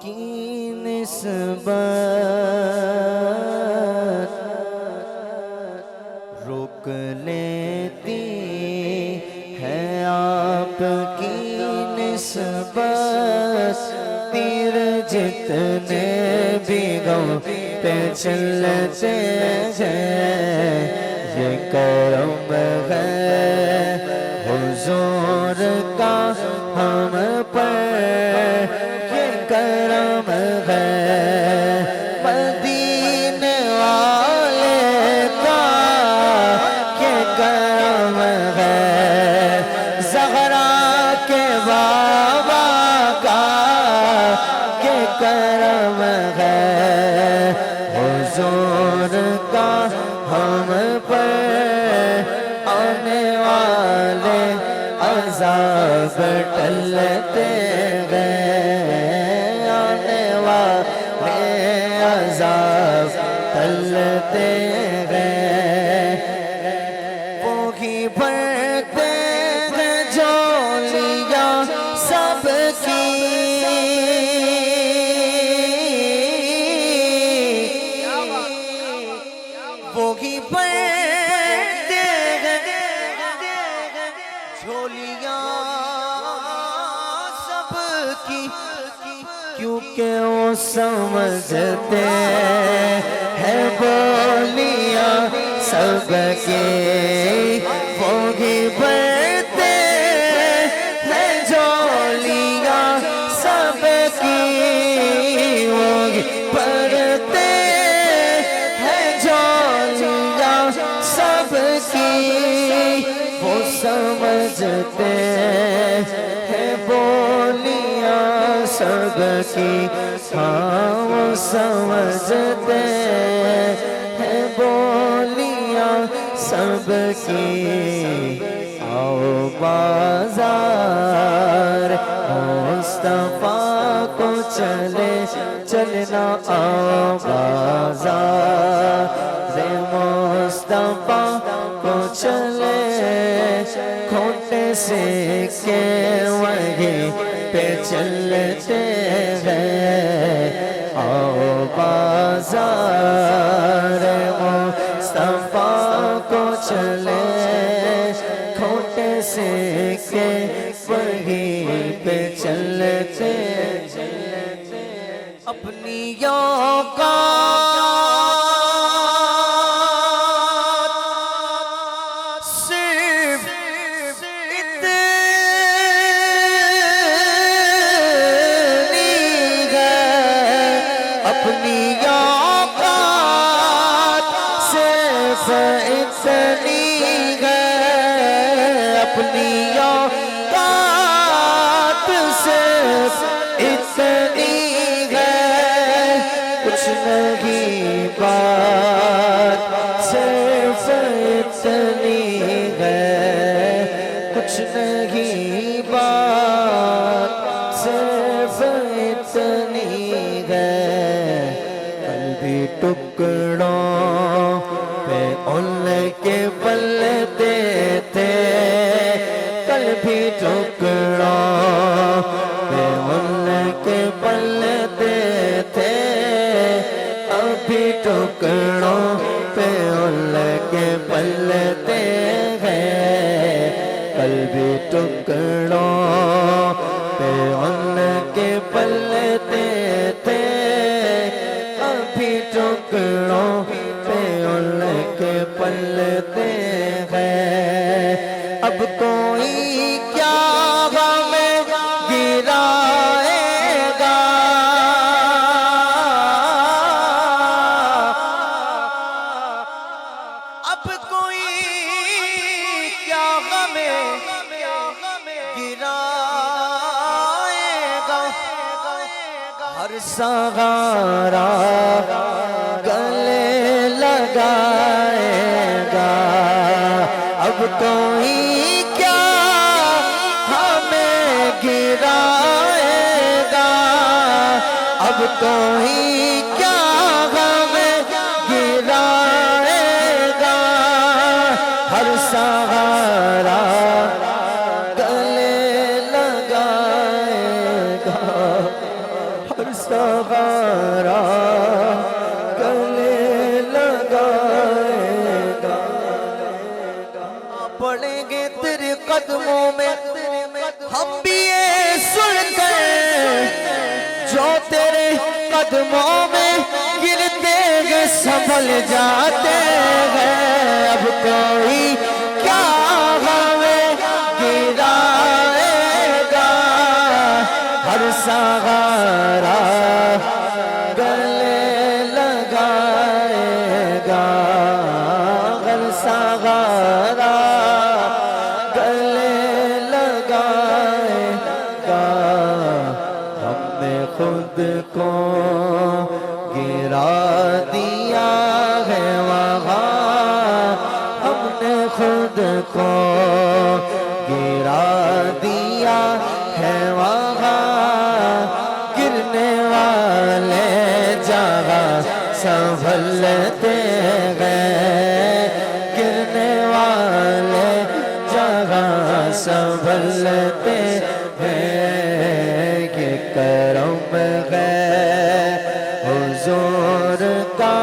کی نسبت روک لیتی ہے آپ کی نسبت تیر جتنے بھی غم پہ چلتے ہیں یہ کرم ہے حضور کا ہم پر یہ کرم ہے مدینے والے کا یہ کرم ہے زہرا کے بابا کا یہ کرم ہے حضور کا ہم پر آنے والے عذاب ٹلتے گئے آنے والے عذاب ٹلتے گئے وہی بھرتے ہیں جھولیاں سب کی وہی بھرتے ہیں جھولیاں سب کی کیونکہ وہ سمجھتے ہیں بولیاں سب کی وہی بھرتے ہیں جھولیاں سب کی وہی بھرتے ہیں جھولیاں سب کی وہ سمجھتے ہیں بولیاں سب کی ہاں وہ سمجھتے ہیں بولیاں سب کی آؤ بازار مصطفیٰ کو چلنا آؤ بازار مصطفیٰ کو چلے کھوٹے سکے وہیں پہ چلتے ہیں آؤ بازار مصطفیٰ کو چلے کھوٹے سکے وہیں پہ چلتے اپنی اوقات صرف اتنی ہے اپنی اوقات صرف اتنی ہے اپنی اوقات صرف اتنی کچھ نہیں بات صرف اتنی ہے کچھ نہیں بات صرف اتنی ہے قلبی ٹکڑوں پہ ان کے پلتے تھے قلبی ٹکڑوں پہ ان کے پلتے تھے ابھی ٹکڑوں پہ ان کے پلتے ہیں قلبی ٹکڑوں پہ ان کے پلتے تھے ابھی ٹکڑوں پہ ان کے پلتے ہیں اب کوئی کیا ہمیں گرائے گا اب کوئی کیا ہمیں گرائے گا ہر سہارا گلے لگائے گا اب کوئی کیا ہمیں گرائے گا اب کوئی کیا ہمیں گرائے گا ہر سہارا گلے لگائے گا ہر سہارا گے تیرے قدموں میں ہم بھی یہ سن کر جو تیرے قدموں میں گرتے گے سنبھل جاتے ہیں اب کوئی کیا ہمیں گرائے گا ہر سہارا گلے لگائے گا ہر سہارا گلے لگائے گا ہم نے خود کو گرا دیا ہے وہاں ہم نے خود کو گرا دیا ہے وہاں گرنے والے جگہ سنبھلتے گئے گرنے والے جگہ سنبھلتے ہیں کہ کرم ہے حضور کا